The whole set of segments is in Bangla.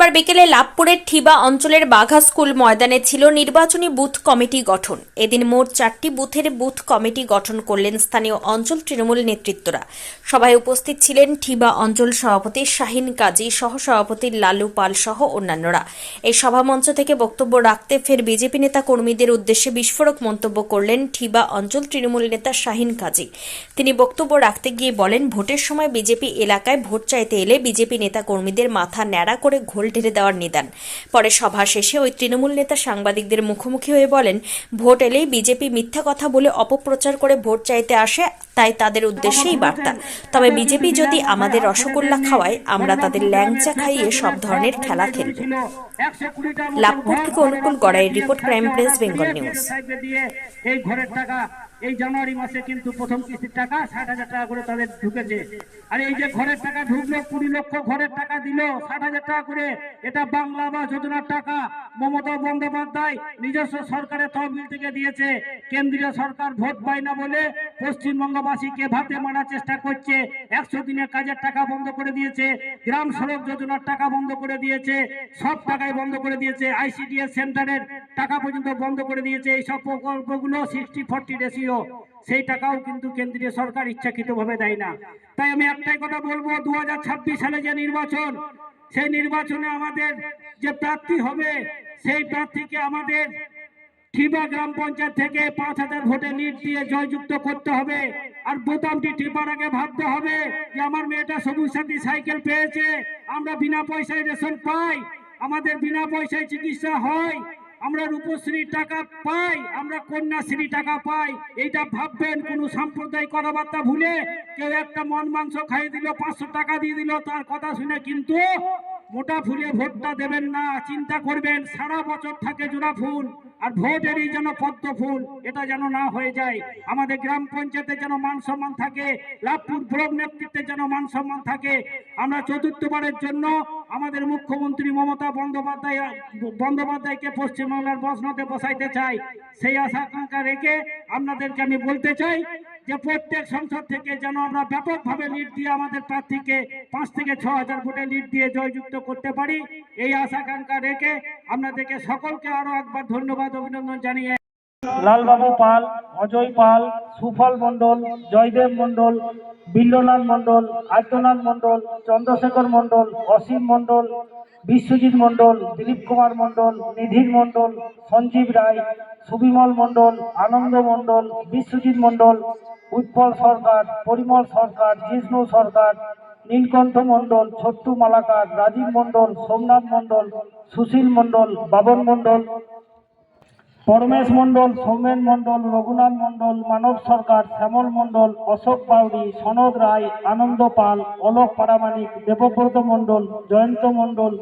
শুক্রবার বিকেলে লাভপুরের ঠিবা অঞ্চলের বাঘা স্কুল ময়দানে ছিল নির্বাচনী বুথ কমিটি গঠন। এদিন মোট 4টি বুথের বুথ কমিটি গঠন করলেন স্থানীয় অঞ্চল তৃণমূল নেতৃত্বরা। সভায় উপস্থিত ছিলেন ঠিবা অঞ্চল সভাপতি শাহিন কাজী, সহসভাপতি লালু পাল সহ অন্যান্যরা। এই সভামঞ্চ থেকে বক্তব্য রাখতে ফের বিজেপি নেতা কর্মীদের উদ্দেশ্যে বিস্ফোরক মন্তব্য করলেন ঠিবা অঞ্চল তৃণমূল নেতা শাহিন কাজী। তিনি বক্তব্য রাখতে গিয়ে বলেন, ভোটের সময় বিজেপি এলাকায় ভোট চাইতে এলে বিজেপি নেতা কর্মীদের মাথা ন্যাড়া করে ঘোল ঢেলে দেওয়ার নিদান। পরে সভা শেষে ওই তৃণমূল নেতা সাংবাদিকদের মুখোমুখি হয়ে বলেন, ভোট এলেই বিজেপি মিথ্যা কথা বলে অপপ্রচার করে ভোট চাইতে আসে, তাই তাদের উদ্দেশ্যেই বার্তা। তবে বিজেপি যদি আমাদের রসগোল্লা খাওয়ায়, আমরা তাদের ল্যাংচা খাইয়ে সব ধরনের খেলা খেলব। লাভপুর থেকে অনুকূল গড়াইয়ের report, crime press Bengal news. এই জানুয়ারি মাসে কিন্তু প্রথম কিস্তির টাকা 60,000 টাকা করে তাদের ঢুকেছে। আর এই যে ঘরের টাকা ঢুকলো, 20 লক্ষ ঘরের টাকা দিল 60,000 টাকা করে, এটা বাংলা আবাস যোজনার টাকা। মমতা বন্দ্যোপাধ্যায় নিজস্ব সরকারের তহবিল থেকে দিয়েছে। কেন্দ্রীয় সরকার ভোট পায় না বলে পশ্চিমবঙ্গবাসীকে ভাতে মারার চেষ্টা করছে। 100 দিনের কাজের টাকা বন্ধ করে দিয়েছে, গ্রাম সড়ক যোজনার টাকা বন্ধ করে দিয়েছে, সব টাকাই বন্ধ করে দিয়েছে, ICDS সেন্টারের টাকা পর্যন্ত বন্ধ করে দিয়েছে। এই সব প্রকল্পগুলো 60-40 রেশিও, সেই টাকাও কিন্তু কেন্দ্রীয় সরকার ইচ্ছাকৃতভাবে দেয় না। তাই আমি একটাই কথা বলবো, 2026 সালে যে নির্বাচন, সেই নির্বাচনে আমাদের যে প্রার্থী হবে, সেই প্রার্থীকে আমাদের ঠিবা গ্রাম পঞ্চায়েত থেকে 5,000 ভোটে লিড দিয়ে জয়যুক্ত করতে হবে। আর বোতামটি টিপার আগে ভাবতে হবে যে আমার মেয়েটা সবুজ সাথী সাইকেল পেয়েছে, আমরা বিনা পয়সায় রেশন পাই, আমাদের বিনা পয়সায় চিকিৎসা হয়, আমরা রূপশ্রীর টাকা পাই, আমরা কন্যাশ্রী টাকা পাই। এইটা ভাববেন। কোন সাম্প্রদায়িক কথাবার্তা ভুলে কেউ একটা মন মাংস খাইয়ে দিল, 500 টাকা দিয়ে দিল, তার কথা শুনে কিন্তু মোটা ফুলে ভোটটা দেবেন না। চিন্তা করবেন, সারা বছর থাকে জোড়া ফুল, আর ভোটেরই যেন পদ্ম ফুল, এটা যেন না হয়ে যায়। আমাদের গ্রাম পঞ্চায়েতে যেন মান সম্মান থাকে, লাভপুর ব্লক নেতৃত্বে যেন মান সম্মান থাকে। আমরা চতুর্থবারের জন্য আমাদের মুখ্যমন্ত্রী মমতা বন্দ্যোপাধ্যায়কে পশ্চিমবাংলার বসনতে বসাইতে চাই। সেই আশা আকাঙ্ক্ষা রেখে আপনাদেরকে আমি বলতে চাই যে প্রত্যেক সংসদ থেকে যেন আমরা ব্যাপকভাবে লিড দিয়ে আমাদের প্রার্থীকে 5 থেকে 6,000 ভোটে লিড দিয়ে জয়যুক্ত করতে পারি। এই আশা আকাঙ্ক্ষা রেখে আপনাদেরকে সকলকে আরো একবার ধন্যবাদ, অভিনন্দন জানিয়ে লালবাবু পাল, অজয় পাল, সুফল মন্ডল, জয়দেব মন্ডল, বিল্লনাথ মন্ডল, আদ্যনাথ মন্ডল, চন্দ্রশেখর মন্ডল, অসীম মন্ডল, বিশ্বজিৎ মন্ডল, দিলীপ কুমার মন্ডল, নিধির মন্ডল, সঞ্জীব রায়, সুবিমল মন্ডল, আনন্দ মন্ডল, বিশ্বজিৎ মন্ডল, উৎপল সরকার, পরিমল সরকার, জিষ্ণু সরকার, নীলকণ্ঠ মন্ডল, ছোট্টু মালাকার, রাজীব মন্ডল, সোমনাথ মন্ডল, সুশীল মন্ডল, বাবন মন্ডল, পরমেশ মন্ডল, সৌমেন মন্ডল, রঘুনাথ মন্ডল, মানব সরকার, শ্যামল মন্ডল, অশোক বাউরি, সনদ রায়, আনন্দ পাল, অলোক পারামানিক, দেবব্রত মন্ডল, জয়ন্ত মন্ডল,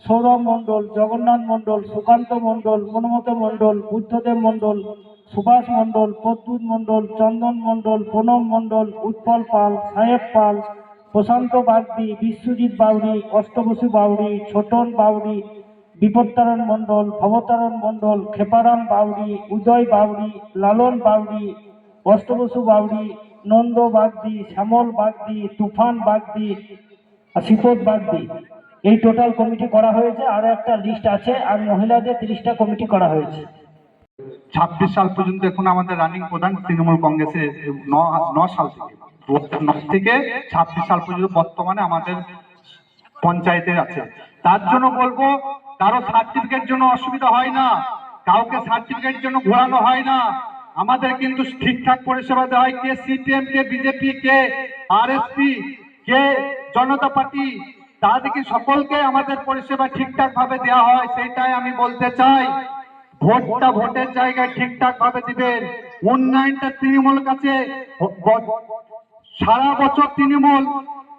সৌরভ মন্ডল, জগন্নাথ মন্ডল, সুকান্ত মন্ডল, মনমত মন্ডল, বুদ্ধদেব মন্ডল, সুভাষ মন্ডল, প্রদ্যুৎ মন্ডল, চন্দন মন্ডল, প্রণব মন্ডল, উৎপল পাল, সাহেব পাল, প্রশান্ত বাগদি, বিশ্বজিৎ বাউরি, অষ্টবসু বাউরি, ছোটন বাউরি, বিপত্তারণ মন্ডল, ভবতারণ মন্ডল, খেপারাম বাউরি, উদয় বাউরি, লালন বাউরি, অষ্টবসু বাউরি, নন্দ বাগদি, শ্যামল বাগদি, তুফান বাগদি, শিপদ বাগদি। এই টোটাল কমিটি করা হয়েছে। আরো একটা লিস্ট আছে, আর মহিলাদের 30টা কমিটি করা হয়েছে। 26 সাল পর্যন্ত এখন আমাদের রানিং প্রধান তৃণমূল কংগ্রেসের 9 সাল থেকে 9 থেকে 26 সাল পর্যন্ত বর্তমানে আমাদের পঞ্চায়েতের আছে। তার জন্য বলবো, কারো সার্টিফিকেট জন্য অসুবিধা হয় না, কাউকে সার্টিফিকেট জন্য ঘোরানো হয় না। আমাদের কিন্তু ঠিকঠাক পরিষেবা দেওয়া হয়। কে সিপিএম, কে বিজেপি, কে আরএসপি, কে জনতা পার্টি, তাদেরকে সকলকে আমাদের পরিষেবা ঠিকঠাক ভাবে দেওয়া হয়। সেটাই আমি বলতে চাই, ভোটটা ভোটের জায়গায় ঠিকঠাক ভাবে দিবেন। উন্নয়নটা তৃণমূল কাছে সারা বছর তৃণমূল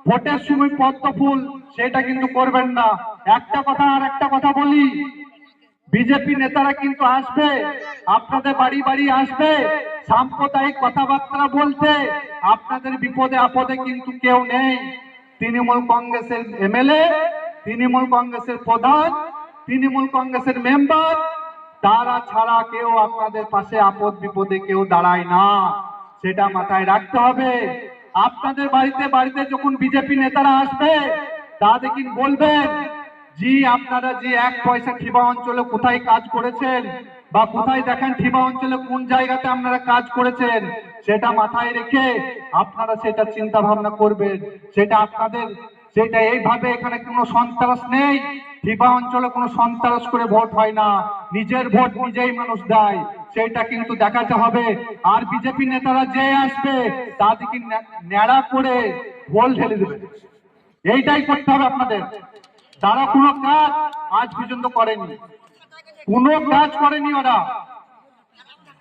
ভোটের সময় পদ্ম ফুল, সেটা কিন্তু করবেন না। একটা কথা বলি, বিজেপি নেতারা কিন্তু আসবে, আপনাদের বাড়ি বাড়ি আসবে সাম্প্রদায়িক কথাবার্তা বলতে। আপনাদের বিপদে আপদে কিন্তু কেউ নেই। তৃণমূল কংগ্রেসের এমএলএ, তৃণমূল কংগ্রেসের প্রধান, তৃণমূল কংগ্রেসের মেম্বার, তারা ছাড়া কেউ আপনাদের পাশে আপদ বিপদে কেউ দাঁড়ায় না। সেটা মাথায় রাখতে হবে। আপনাদের বাড়িতে বাড়িতে যখন বিজেপি নেতারা আসবে, তাদেরকে বলবেন জি আপনারা যে 1 পয়সা ঠিবা অঞ্চলে কোথায় কাজ করেছেন বা কোথায় দেখেন ঠিবা অঞ্চলে কোন জায়গাতে আপনারা কাজ করেছেন, সেটা মাথায় রেখে আপনারা সেটা চিন্তা ভাবনা করবেন। সেটা এইভাবে এখানে কোনো সন্ত্রাস নেই। ঠিবা অঞ্চলে কোনো সন্ত্রাস করে ভোট হয় না, নিজের ভোট নিজেই মানুষ দেয়, সেটা কিন্তু দেখাতে হবে। আর বিজেপি নেতারা যে আসবে তাদেরকে ন্যাড়া করে ভোল ঢেলে দেবে, এইটাই করতে হবে আপনাদের। তারা কোনো কাজ আজ পর্যন্ত করেনি, কোনো কাজ করেনি ওরা।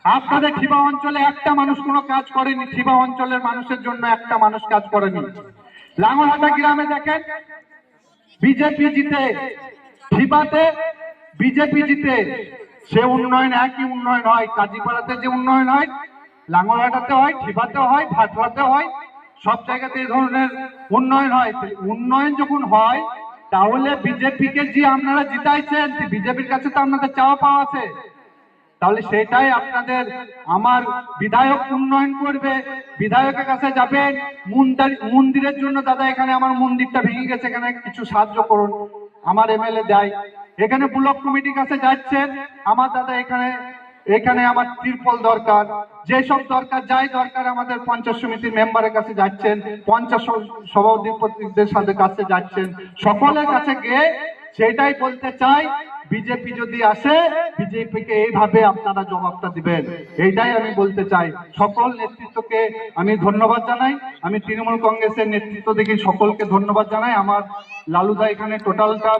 আপনাদের ঠিবা অঞ্চলে একটা মানুষ কোনো কাজ করেনি, ঠিবা অঞ্চলের মানুষের জন্য একটা মানুষ কাজ করেনি। লাঙ্গলহাটা গ্রামে দেখেন বিজেপি জিতে, ঠিবাতে বিজেপি জিতে, সে উন্নয়ন একই উন্নয়ন হয়। কাজীপাড়াতে যে উন্নয়ন হয়, লাঙ্গলহাটাতে হয়, ঠিবাতে হয়, ভাটরাতে হয়, সব জায়গাতে এই ধরনের উন্নয়ন হয়। উন্নয়ন যখন হয় তাহলে বিজেপিকে যে আপনারা জিতাইছেন, বিজেপির কাছে তো আপনাদের চাওয়া পাওয়া আছে, তাহলে সেটাই আপনাদের। আমার বিধায়ক উন্নয়ন করবে, বিধায়কের কাছে যাবেন, মন্দিরের জন্য দাদা এখানে আমার মন্দিরটা ভেঙে গেছে, এখানে কিছু সাহায্য করুন, আমার এমএলএ দেয়। এখানে ব্লক কমিটির কাছে যাচ্ছেন, আমার দাদা এখানে এখানে আমার তিরপল দরকার, যেসব দরকার যাই দরকার আমাদের পঞ্চায়েত সমিতির মেম্বারের কাছে যাচ্ছেন, পঞ্চায়েত সভাপতিদের সাথে কাছে যাচ্ছেন, সকলের কাছে গিয়ে সেটাই বলতে চাই, বিজেপি যদি আসে বিজেপিকে এইভাবে আপনারা জবাবটা দিবেন, এইটাই আমি বলতে চাই। সকল নেতৃত্বকে আমি ধন্যবাদ জানাই, আমি তৃণমূল কংগ্রেসের নেতৃত্ব দেখি সকলকে ধন্যবাদ জানাই। আমার লালুদা এখানে টোটালটা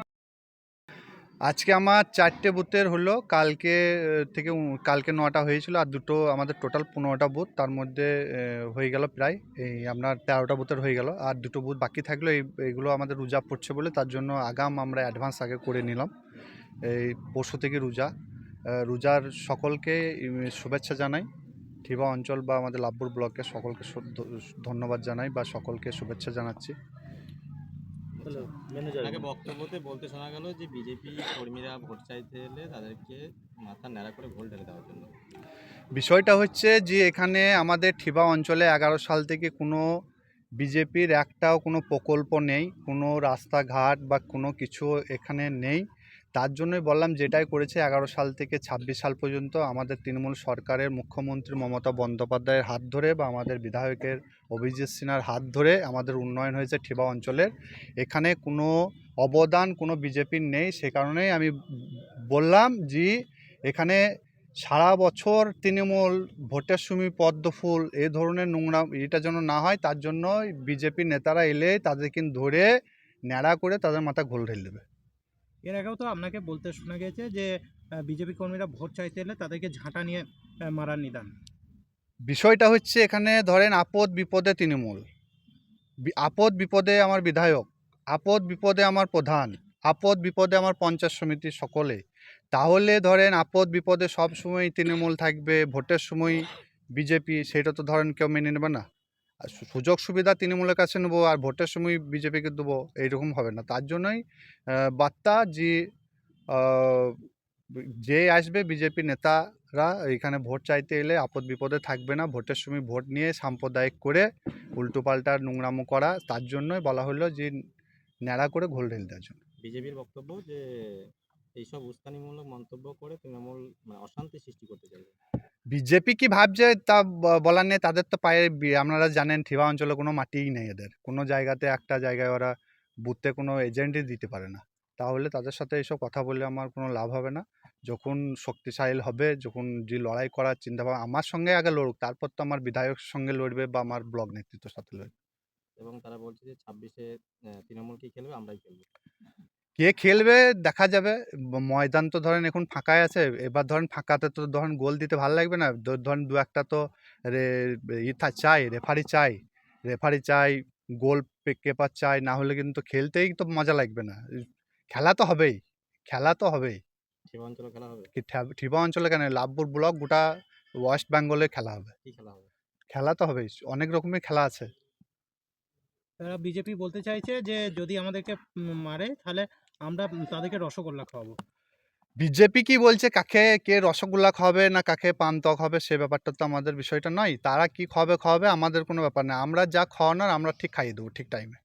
আজকে আমার 4টে বুথের হলো, কালকে 9টা হয়েছিল, আর দুটো আমাদের টোটাল 15টা বুথ, তার মধ্যে হয়ে গেল প্রায় এই আপনার 13টা বুথের হয়ে গেল, আর দুটো বুথ বাকি থাকলো। এইগুলো আমাদের রোজা পড়ছে বলে তার জন্য আমরা অ্যাডভান্স আগে করে নিলাম। এই পরশু থেকে রোজার সকলকে শুভেচ্ছা জানাই। ঠিবা অঞ্চল বা আমাদের লাভপুর ব্লকের সকলকে ধন্যবাদ জানাই বা সকলকে শুভেচ্ছা জানাচ্ছি। আগে বক্তব্যতে বলতে শোনা গেল যে বিজেপি কর্মীরা ভোট চাইতে এলে তাদেরকে মাথা ন্যাড়া করে ভোট ঢেলে দেওয়ার জন্য। বিষয়টা হচ্ছে যে এখানে আমাদের ঠিবা অঞ্চলে 11 সাল থেকে কোনো বিজেপির একটাও কোনো প্রকল্প নেই, কোনো রাস্তাঘাট বা কোনো কিছু এখানে নেই। তার জন্যই বললাম, যেটাই করেছে 11 সাল থেকে 26 সাল পর্যন্ত আমাদের তৃণমূল সরকারের মুখ্যমন্ত্রী মমতা বন্দ্যোপাধ্যায়ের হাত ধরে বা আমাদের বিধায়কের অভিজিৎ সিনহার হাত ধরে আমাদের উন্নয়ন হয়েছে ঠিবা অঞ্চলের। এখানে কোনো অবদান কোনো বিজেপির নেই। সে কারণেই আমি বললাম যে এখানে সারা বছর তৃণমূল ভোটের সময় পদ্ম ফুল এই ধরনের নোংরা এটা যেন না হয়, তার জন্য বিজেপির নেতারা এলে তাদেরকে ধরে ন্যাড়া করে তাদের মাথা ঘোল ঢেলে দেবে। এর আগেও তো আপনাকে বলতে শোনা গেছে যে বিজেপি কর্মীরা ভোট চাইতে এলে তাদেরকে ঝাঁটা নিয়ে মারার নিদান। বিষয়টা হচ্ছে এখানে ধরেন আপদ বিপদে তৃণমূল, আপদ বিপদে আমার বিধায়ক, আপদ বিপদে আমার প্রধান, আপদ বিপদে আমার পঞ্চায়েত সমিতি সকলে। তাহলে ধরেন আপদ বিপদে সব সময় তৃণমূল থাকবে, ভোটের সময় বিজেপি, সেটা তো ধরেন কেউ মেনে নেবে না। আর সুযোগ সুবিধা তৃণমূলের কাছে নেবো আর ভোটের সময় বিজেপিকে দেবো, এইরকম হবে না। তার জন্যই বার্তা যে যে আসবে বিজেপি নেতারা এখানে ভোট চাইতে এলে আপদ বিপদে থাকবে না, ভোটের সময় ভোট নিয়ে সাম্প্রদায়িক করে উল্টোপাল্টা নোংরামো করা, তার জন্যই বলা হলো যে ন্যাড়া করে ঘোল ঢেলে দেওয়ার জন্য। বিজেপির বক্তব্য যে এইসব উস্কানিমূলক মন্তব্য করে তৃণমূল অশান্তি সৃষ্টি করতে চাইবে। বিজেপি কি ভাবছে তা বলার নেই, তাদের তো পায়ে আপনারা জানেন ঠিবা অঞ্চলে কোনো মাটিই নেই, এদের কোনো জায়গাতে একটা জায়গায় ওরা বুথে কোনো এজেন্টই দিতে পারে না। তাহলে তাদের সাথে এইসব কথা বলে আমার কোনো লাভ হবে না। যখন শক্তিশালী হবে, যখন যে লড়াই করার চিন্তাভাবনা, আমার সঙ্গে আগে লড়ুক, তারপর তো আমার বিধায়কের সঙ্গে লড়বে বা আমার ব্লক নেতৃত্বের সাথে লড়বে। এবং তারা বলছে যে 26-এ তৃণমূল কি খেলবে, আমরাই খেলবো। কে খেলবে দেখা যাবে। ময়দান তো ধরেন এখন ফাঁকাই আছে, এবার ধরেন ফাঁকাতে তো ধরেন গোল দিতে ভালো লাগবে না, ধরেন দু একটা তো চাই, রেফারি চাই, গোল কেপার চাই, না হলে কিন্তু খেলতেই তো মজা লাগবে না। খেলা তো হবেই, খেলা তো হবেই। ঠিবা অঞ্চলে খেলা হবে? ঠিবা অঞ্চলে কেন, লাভপুর ব্লক গোটা ওয়েস্ট বেঙ্গলে খেলা হবে। কি খেলা হবে? খেলা তো হবেই, অনেক রকমের খেলা আছে। তারা বিজেপি বলতে চাইছে যে যদি আমাদেরকে মারে তাহলে আমরা তাদেরকে রসগোল্লা খাওয়াবো। বিজেপি কি বলছে কে রসগোল্লা খাওয়াবে না কাকে পান্তা খাবে, সে ব্যাপারটা তো আমাদের বিষয়টা নয়। তারা কি খাওয়াবে আমাদের কোনো ব্যাপার না, আমরা যা খাওয়ানোর আমরা ঠিক খাইয়ে দেবো ঠিক টাইমে।